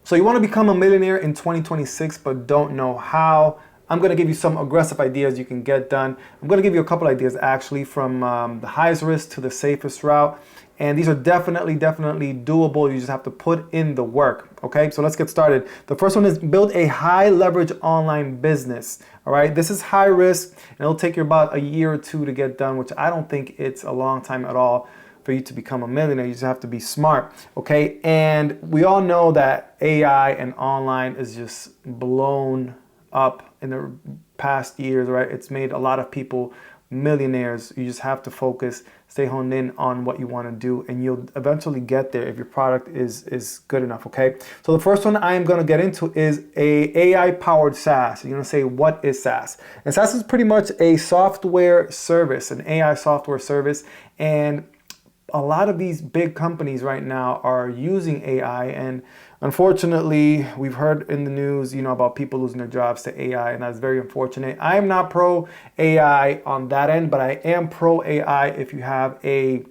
So you want to become a millionaire in 2026 but don't know how. I'm going to give you some aggressive ideas you can get done. I'm going to give you a couple ideas actually, from the highest risk to the safest route. And these are definitely doable. You just have to put in the work. Okay, so let's get started. The first one is build a high leverage online business. All right, this is high risk and it'll take you about a year or two to get done, which I don't think it's a long time at all for you to become a millionaire. You just have to be smart. Okay, and we all know that AI and online is just blown up in the past years, right? It's made a lot of people millionaires. You just have to focus, stay honed in on what you want to do, and you'll eventually get there if your product is good enough. Okay, so the first one I am going to get into is a AI powered SaaS. You're going to say, what is SaaS? And SaaS is pretty much a software service, an AI software service. And a lot of these big companies right now are using AI, and unfortunately, we've heard in the news, about people losing their jobs to AI, and that's very unfortunate. I am not pro AI on that end, but I am pro AI if you have a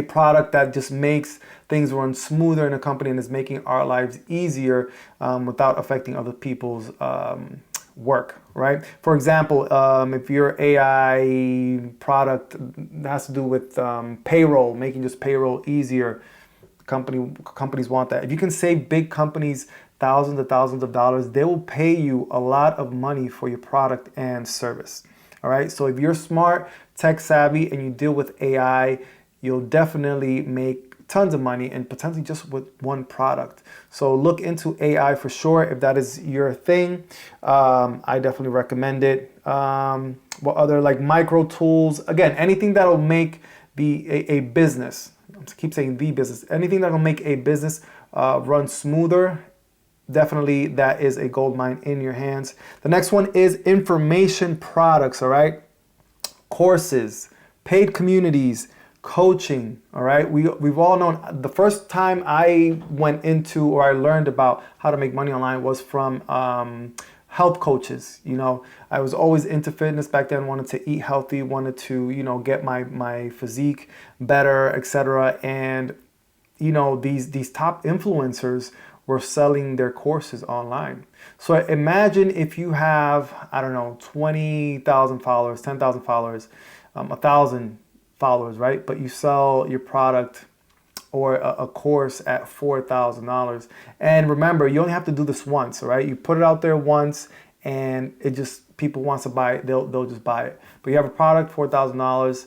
product that just makes things run smoother in a company and is making our lives easier without affecting other people's work, right? For example, if your AI product has to do with payroll, making just payroll easier, companies want that. If you can save big companies thousands of dollars, they will pay you a lot of money for your product and service. All right, so if you're smart, tech savvy, and you deal with AI, you'll definitely make tons of money, and potentially just with one product. So look into AI for sure if that is your thing. I definitely recommend it. What other, like, micro tools? Again, anything that will make a business, I keep saying the business, anything that will make a business run smoother. Definitely that is a gold mine in your hands. The next one is information products. All right, courses, paid communities, coaching. All right, we've all known, the first time I went into, or I learned about how to make money online, was from health coaches. I was always into fitness back then, wanted to eat healthy, wanted to get my physique better, etc. And these top influencers were selling their courses online. So imagine if you have, I don't know, 20,000 followers, 10,000 followers, 1,000 followers, right? But you sell your product or a course at $4,000. And remember, you only have to do this once, all right? You put it out there once, and it just, people wants to buy it, they'll just buy it. But you have a product, $4,000.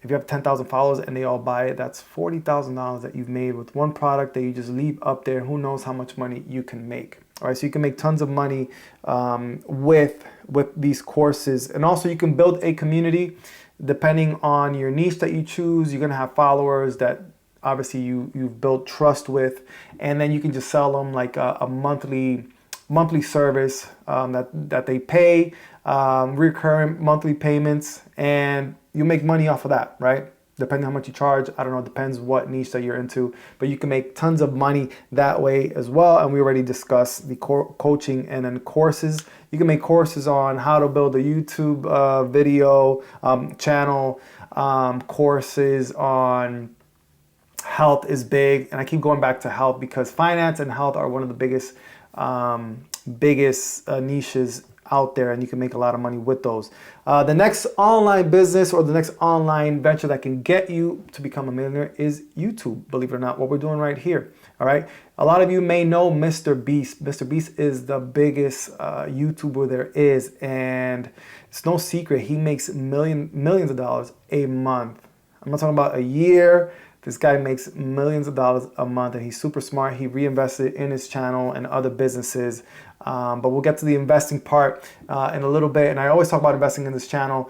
If you have 10,000 followers and they all buy it, that's $40,000 that you've made with one product that you just leave up there. Who knows how much money you can make? All right, so you can make tons of money with these courses, and also you can build a community depending on your niche that you choose. You're gonna have followers that obviously you've built trust with, and then you can just sell them like a monthly service that they pay, recurring monthly payments, and you make money off of that, right? Depending on how much you charge, I don't know, it depends what niche that you're into, but you can make tons of money that way as well. And we already discussed the coaching and then courses. You can make courses on how to build a YouTube video channel, courses on health is big. And I keep going back to health because finance and health are one of the biggest niches out there, and you can make a lot of money with those. The next online business or the next online venture that can get you to become a millionaire is YouTube, believe it or not, what we're doing right here. All right. A lot of you may know Mr. Beast. Mr. Beast is the biggest YouTuber there is, and it's no secret he makes millions of dollars a month. I'm not talking about a year. This guy makes millions of dollars a month, and he's super smart. He reinvested in his channel and other businesses. But we'll get to the investing part in a little bit. And I always talk about investing in this channel.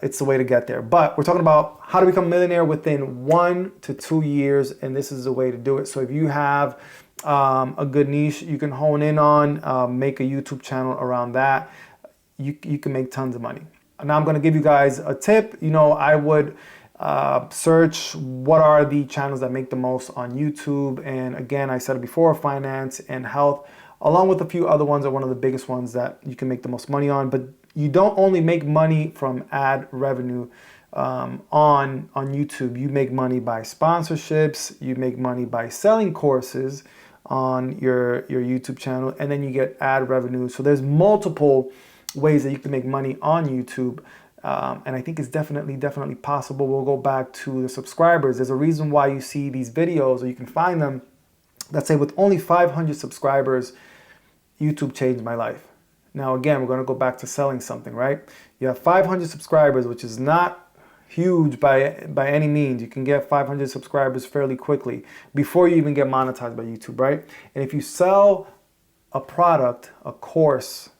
It's the way to get there. But we're talking about how to become a millionaire within 1 to 2 years. And this is the way to do it. So if you have a good niche you can hone in on, make a YouTube channel around that, you can make tons of money. Now I'm going to give you guys a tip. I would search what are the channels that make the most on YouTube. And again, I said it before, finance and health, along with a few other ones, are one of the biggest ones that you can make the most money on. But you don't only make money from ad revenue on YouTube. You make money by sponsorships. You make money by selling courses. on your YouTube channel, and then you get ad revenue. So there's multiple ways that you can make money on YouTube. And I think it's definitely possible. We'll go back to the subscribers. There's a reason why you see these videos, or you can find them, that say with only 500 subscribers, YouTube changed my life. Now again, we're going to go back to selling something, right? You have 500 subscribers, which is not huge by any means. You can get 500 subscribers fairly quickly before you even get monetized by YouTube, right? And if you sell a product, a course,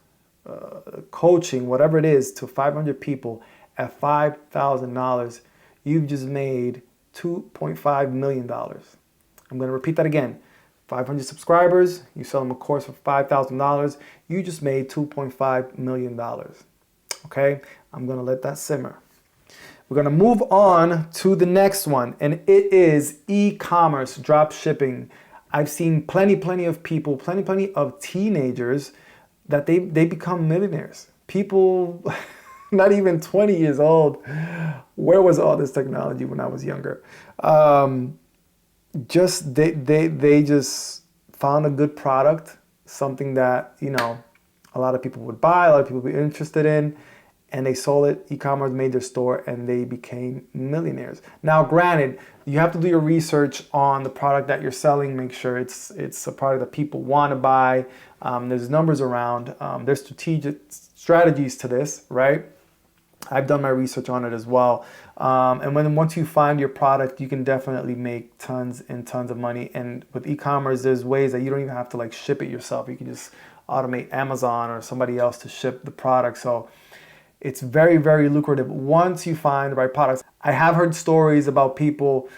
coaching, whatever it is, to 500 people at $5,000, you've just made $2.5 million. I'm going to repeat that again. 500 subscribers, you sell them a course for $5,000, you just made $2.5 million. Okay, I'm going to let that simmer. We're going to move on to the next one, and it is e-commerce, drop shipping. I've seen plenty of people, plenty of teenagers that they become millionaires. People not even 20 years old. Where was all this technology when I was younger? They just found a good product, something that, you know, a lot of people would buy, a lot of people would be interested in, and they sold it. E-commerce made their store, and they became millionaires. Now, granted, you have to do your research on the product that you're selling. Make sure it's a product that people want to buy. There's numbers around. There's strategies to this, right? I've done my research on it as well. And once you find your product, you can definitely make tons and tons of money. And with e-commerce, there's ways that you don't even have to like ship it yourself. You can just automate Amazon or somebody else to ship the product. So it's very lucrative once you find the right products. I have heard stories about people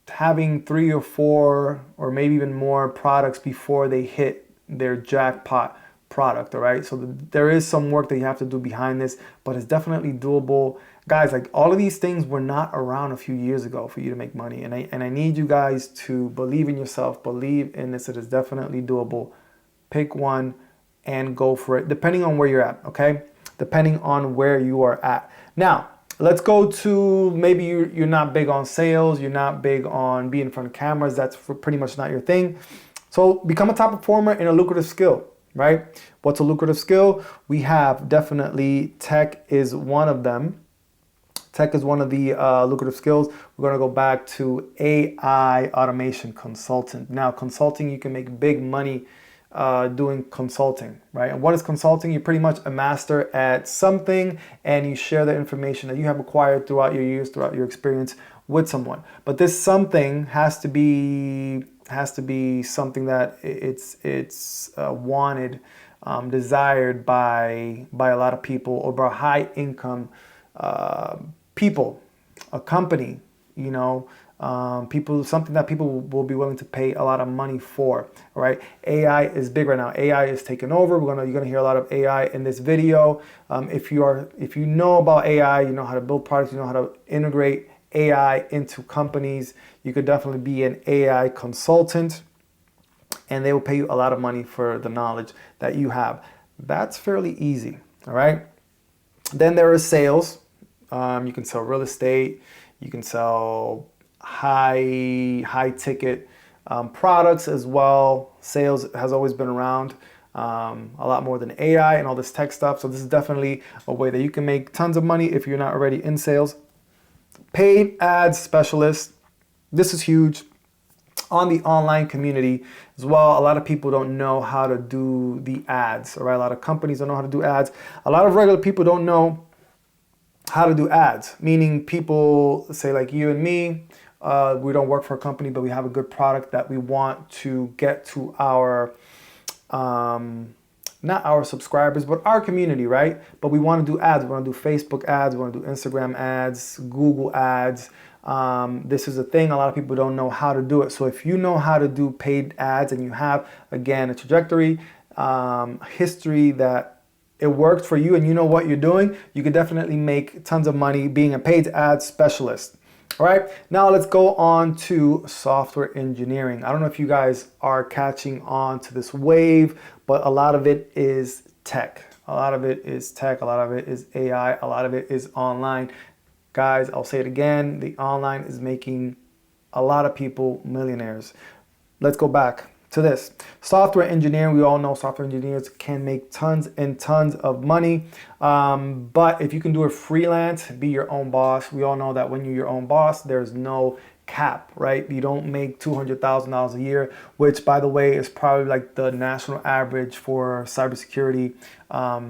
having 3 or 4 or maybe even more products before they hit their jackpot product, all right? So there is some work that you have to do behind this, but it's definitely doable. Guys, like all of these things were not around a few years ago for you to make money. And I need you guys to believe in yourself, believe in this. It is definitely doable. Pick one and go for it, depending on where you're at, okay? Depending on where you are at. Now, let's go to maybe you're not big on sales, you're not big on being in front of cameras, that's pretty much not your thing. So become a top performer in a lucrative skill, right? What's a lucrative skill? We have definitely tech is one of them. Tech is one of the lucrative skills. We're gonna go back to AI automation consultant. Now, consulting, you can make big money doing consulting, right? And what is consulting? You're pretty much a master at something, and you share the information that you have acquired throughout your years, throughout your experience with someone. But this something has to be something that it's wanted, desired by a lot of people, or by high income people, a company, you know. Something that people will be willing to pay a lot of money for, right? AI is big right now. AI is taking over. You're gonna hear a lot of AI in this video. If you know about AI, you know how to build products, you know how to integrate AI into companies, you could definitely be an AI consultant, and they will pay you a lot of money for the knowledge that you have. That's fairly easy, all right? Then there is sales. You can sell real estate. You can sell high ticket products as well. Sales has always been around a lot more than AI and all this tech stuff. So this is definitely a way that you can make tons of money if you're not already in sales. Paid ads specialist. This is huge on the online community as well. A lot of people don't know how to do the ads, all right? A lot of companies don't know how to do ads. A lot of regular people don't know how to do ads, meaning people say like you and me, we don't work for a company, but we have a good product that we want to get to our, not our subscribers, but our community, right? But we want to do ads. We want to do Facebook ads. We want to do Instagram ads, Google ads. This is a thing. A lot of people don't know how to do it. So if you know how to do paid ads and you have, again, a trajectory, history that it worked for you and you know what you're doing, you can definitely make tons of money being a paid ad specialist. All right, now let's go on to software engineering. I don't know if you guys are catching on to this wave, but a lot of it is tech. A lot of it is tech. A lot of it is AI. A lot of it is online. Guys, I'll say it again. The online is making a lot of people millionaires. let's go back to this. Software engineering, we all know software engineers can make tons and tons of money. But if you can do it freelance, be your own boss, we all know that when you're your own boss, there's no cap, right? You don't make $200,000 a year, which by the way is probably like the national average for cybersecurity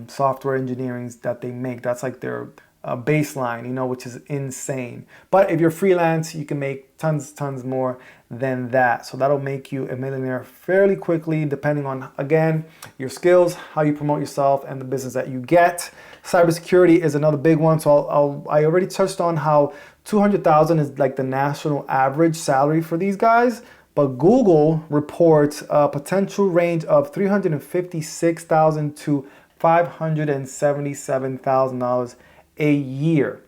software engineering that they make. That's like their baseline, you know, which is insane. But if you're freelance, you can make tons more than that. So that'll make you a millionaire fairly quickly, depending on, again, your skills, how you promote yourself, and the business that you get. Cybersecurity is another big one. So I already touched on how 200,000 is like the national average salary for these guys. But Google reports a potential range of $356,000 to $577,000 a year.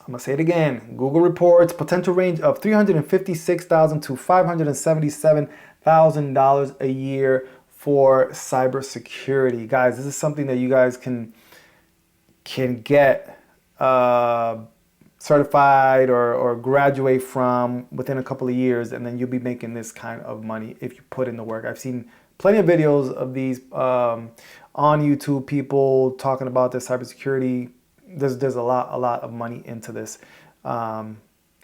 I'm gonna say it again. Google reports potential range of $356,000 to $577,000 a year for cybersecurity. Guys, this is something that you guys can get certified or graduate from within a couple of years, and then you'll be making this kind of money if you put in the work. I've seen plenty of videos of these on YouTube, people talking about this cybersecurity. There's a lot of money into this.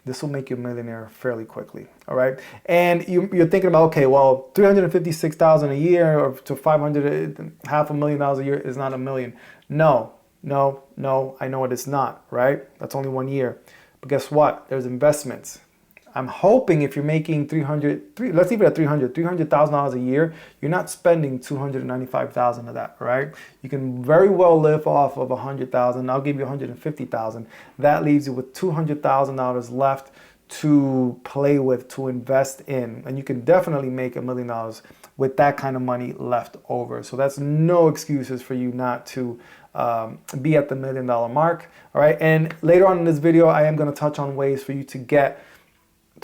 This will make you a millionaire fairly quickly. All right, and you're thinking about, okay, well, $356,000 a year or to $500,000 a year is not a million. No, I know it is not, right? That's only 1 year. But guess what? There's investments. I'm hoping if you're making let's leave it at $300,000 a year, you're not spending $295,000 of that, right? You can very well live off of $100,000. I'll give you $150,000. That leaves you with $200,000 left to play with, to invest in, and you can definitely make $1 million with that kind of money left over. So that's no excuses for you not to be at the $1 million mark. All right, and later on in this video, I am going to touch on ways for you to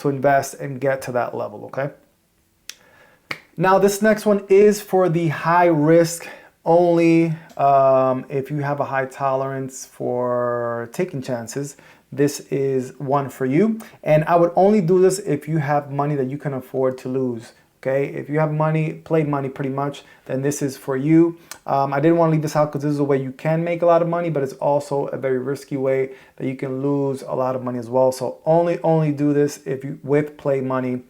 invest and get to that level. Okay. Now this next one is for the high risk only. If you have a high tolerance for taking chances, this is one for you. And I would only do this if you have money that you can afford to lose. Okay, if you have money, played money pretty much, then this is for you. I didn't want to leave this out because this is a way you can make a lot of money, but it's also a very risky way that you can lose a lot of money as well. So only do this if you with play money,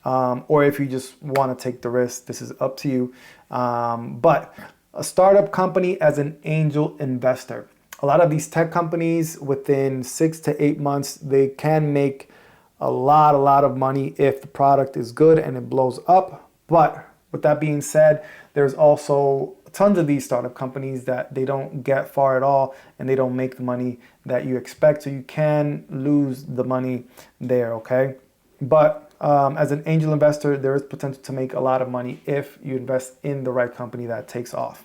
or if you just want to take the risk. This is up to you. But a startup company as an angel investor. A lot of these tech companies, within 6 to 8 months, they can make a lot of money if the product is good and it blows up. But with that being said, there's also tons of these startup companies that they don't get far at all and they don't make the money that you expect. So you can lose the money there, okay? But as an angel investor, there is potential to make a lot of money if you invest in the right company that takes off.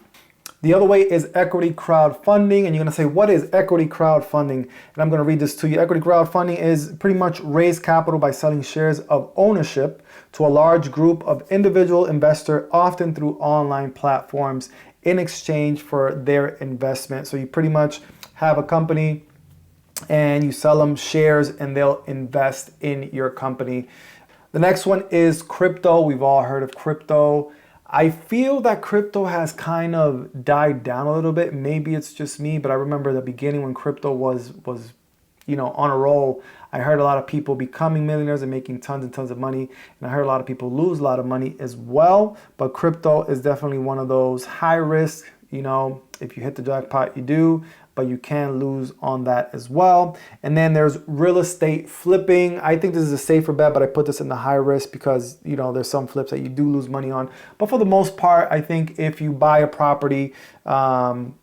The other way is equity crowdfunding, and you're gonna say, what is equity crowdfunding? And I'm gonna read this to you. Equity crowdfunding is pretty much raise capital by selling shares of ownership to a large group of individual investor, often through online platforms, in exchange for their investment. So you pretty much have a company and you sell them shares and they'll invest in your company. The next one is crypto. We've all heard of crypto. I feel that crypto has kind of died down a little bit. Maybe it's just me, but I remember the beginning when crypto was on a roll. I heard a lot of people becoming millionaires and making tons and tons of money, and I heard a lot of people lose a lot of money as well. But crypto is definitely one of those high risk. If you hit the jackpot, you do, but you can lose on that as well. And then there's real estate flipping. I think this is a safer bet, but I put this in the high risk because, there's some flips that you do lose money on. But for the most part, I think if you buy a property and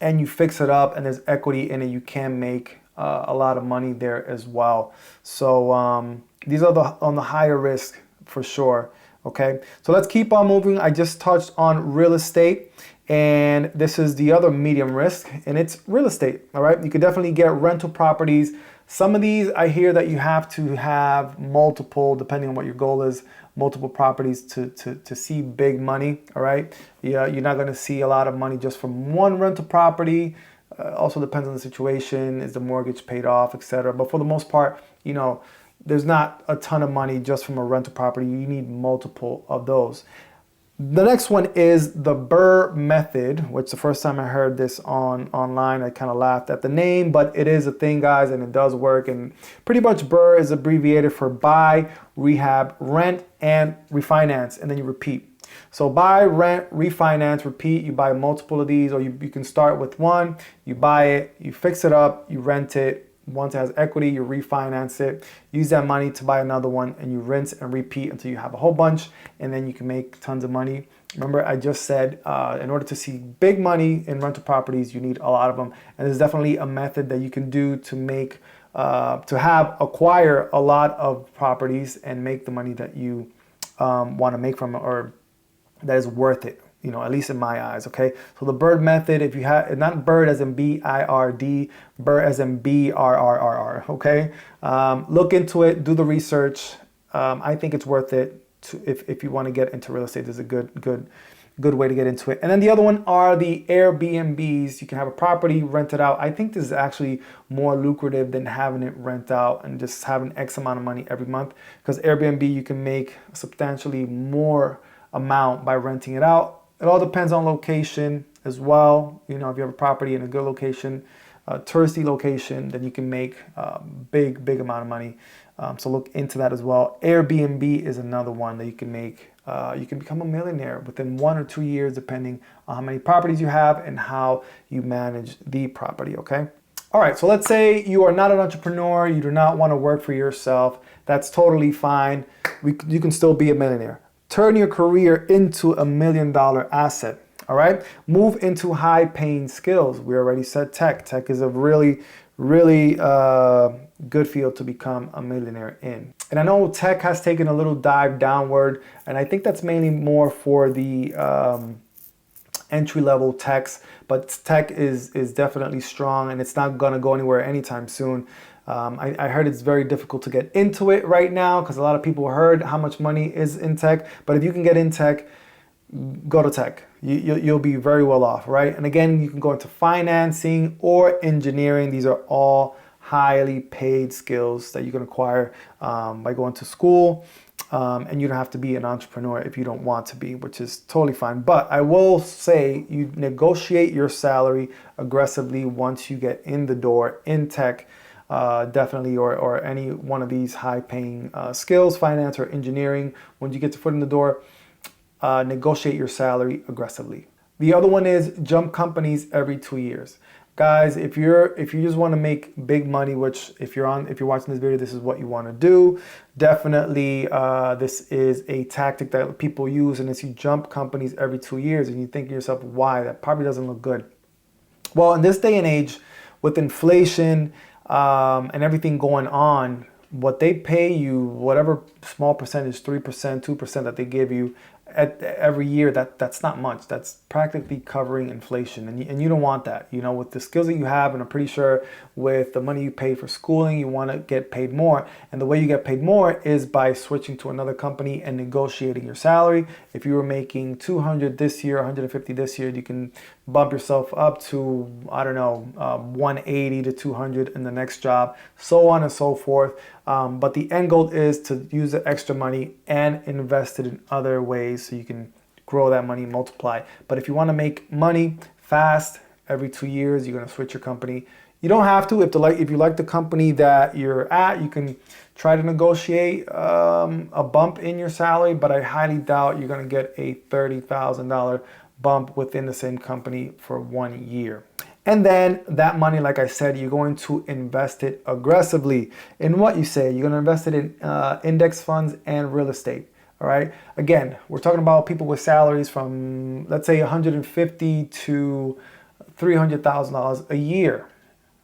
you fix it up and there's equity in it, you can make a lot of money there as well. So these are on the higher risk for sure. Okay, so let's keep on moving. I just touched on real estate. And this is the other medium risk, and it's real estate. All right, you could definitely get rental properties. Some of these, I hear that you have to have multiple, depending on what your goal is, multiple properties to see big money. All right, yeah, you're not going to see a lot of money just from one rental property. Also depends on the situation. Is the mortgage paid off, etc. But for the most part, there's not a ton of money just from a rental property. You need multiple of those. The next one is the BRRRR method, which the first time I heard this online, I kind of laughed at the name, but it is a thing, guys, and it does work. And pretty much BRRRR is abbreviated for buy, rehab, rent, and refinance, and then you repeat. So buy, rent, refinance, repeat. You buy multiple of these, or you can start with one, you buy it, you fix it up, you rent it. Once it has equity, you refinance it, use that money to buy another one, and you rinse and repeat until you have a whole bunch, and then you can make tons of money. Remember, I just said in order to see big money in rental properties, you need a lot of them. And there's definitely a method that you can do to make, acquire a lot of properties and make the money that you want to make from it, or that is worth it. You know, at least in my eyes, okay? So the BRRRR method, if you have, not bird as in B-I-R-D, BRRRR as in B-R-R-R-R, okay? Look into it, do the research. I think it's worth it if you want to get into real estate. There's a good way to get into it. And then the other one are the Airbnbs. You can have a property rented out. I think this is actually more lucrative than having it rent out and just having X amount of money every month, because Airbnb, you can make substantially more amount by renting it out. It all depends on location as well. You know, if you have a property in a good location, a touristy location, then you can make big amount of money. So look into that as well. Airbnb is another one that you can make. You can become a millionaire within 1 or 2 years, depending on how many properties you have and how you manage the property, okay? All right, so let's say you are not an entrepreneur, you do not want to work for yourself. That's totally fine. You can still be a millionaire. Turn your career into $1 million asset, all right? Move into high-paying skills. We already said tech. Tech is a really good field to become a millionaire in. And I know tech has taken a little dive downward, and I think that's mainly more for the entry-level techs, but tech is definitely strong, and it's not gonna go anywhere anytime soon. I heard it's very difficult to get into it right now because a lot of people heard how much money is in tech. But if you can get in tech, go to tech. You'll be very well off, right? And again, you can go into financing or engineering. These are all highly paid skills that you can acquire by going to school. And you don't have to be an entrepreneur if you don't want to be, which is totally fine. But I will say you negotiate your salary aggressively once you get in the door in tech. Definitely, or any one of these high-paying skills, finance or engineering. When you get your foot in the door, negotiate your salary aggressively. The other one is jump companies every 2 years. Guys, if you just want to make big money, which if you're watching this video, this is what you want to do. Definitely, this is a tactic that people use, and it's you jump companies every 2 years, and you think to yourself, why? That probably doesn't look good. Well, in this day and age, with inflation and everything going on, what they pay you, whatever small percentage, 3%, 2% that they give you every year, that's not much. That's practically covering inflation, and you don't want that. You know, with the skills that you have, and I'm pretty sure with the money you pay for schooling, you want to get paid more. And the way you get paid more is by switching to another company and negotiating your salary. If you were making 200 this year, 150 this year, you can bump yourself up to, I don't know, 180 to 200 in the next job, so on and so forth. But the end goal is to use the extra money and invest it in other ways so you can grow that money, multiply. But if you want to make money fast, every 2 years, you're going to switch your company. You don't have to. If you like the company that you're at, you can try to negotiate a bump in your salary, but I highly doubt you're going to get a $30,000 bump within the same company for 1 year. And then that money, like I said, you're going to invest it aggressively in what you say. You're going to invest it in index funds and real estate. All right. Again, we're talking about people with salaries from, let's say, $150,000 to $300,000 a year.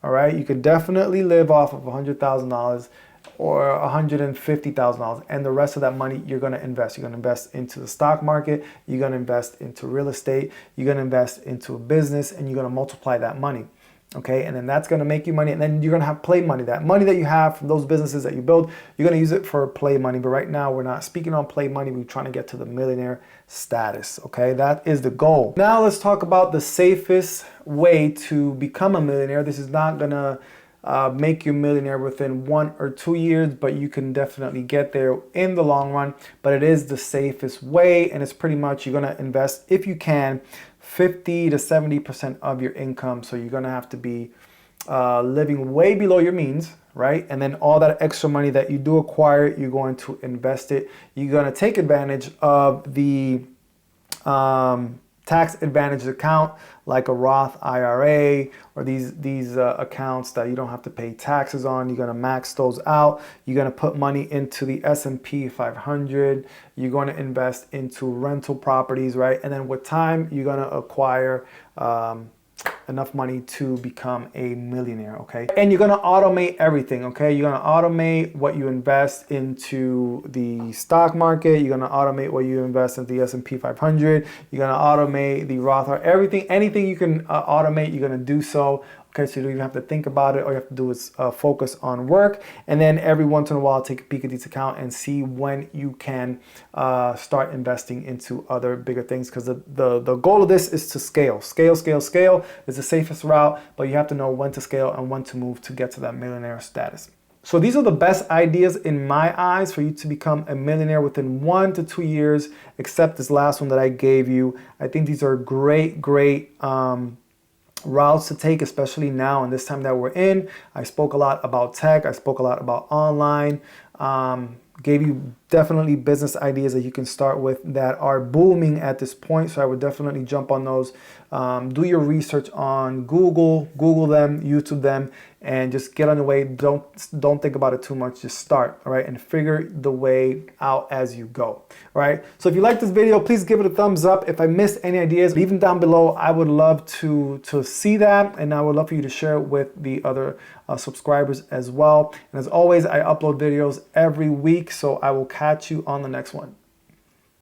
All right. You could definitely live off of $100,000 or $150,000, and the rest of that money you're going to invest. You're going to invest into the stock market. You're going to invest into real estate. You're going to invest into a business, and you're going to multiply that money. Okay, and then that's going to make you money, and then you're going to have play money. That money that you have from those businesses that you build, you're going to use it for play money. But right now, we're not speaking on play money. We're trying to get to the millionaire status. Okay, that is the goal. Now let's talk about the safest way to become a millionaire. This is not going to make you a millionaire within 1 or 2 years, but you can definitely get there in the long run. But it is the safest way, and it's pretty much you're gonna invest, if you can, 50 to 70% of your income. So you're gonna have to be living way below your means, right? And then all that extra money that you do acquire, you're going to invest it. You're going to take advantage of the tax advantage account, like a Roth IRA or these accounts that you don't have to pay taxes on. You're going to max those out. You're going to put money into the S&P 500. You're going to invest into rental properties, right? And then with time, you're going to acquire enough money to become a millionaire, okay? And you're gonna automate everything, okay? You're gonna automate what you invest into the stock market. You're gonna automate what you invest into the S&P 500. You're gonna automate the Roth, everything, anything you can automate, you're gonna do so. Okay, so you don't even have to think about it. All you have to do is focus on work, and then every once in a while take a peek at these accounts and see when you can start investing into other bigger things, because the goal of this is to scale. Scale is the safest route, but you have to know when to scale and when to move to get to that millionaire status. So these are the best ideas in my eyes for you to become a millionaire within 1 to 2 years, except this last one that I gave you. I think these are great routes to take, especially now in this time that we're in. I spoke a lot about tech. I spoke a lot about online. Gave you definitely business ideas that you can start with that are booming at this point. So I would definitely jump on those. Do your research on Google them, YouTube them, and just get on the way. Don't think about it too much. Just start, all right, and figure the way out as you go. All right. So if you like this video, please give it a thumbs up. If I missed any ideas, leave them down below. I would love to see that, and I would love for you to share it with the other subscribers as well. And as always, I upload videos every week, so I will catch you on the next one.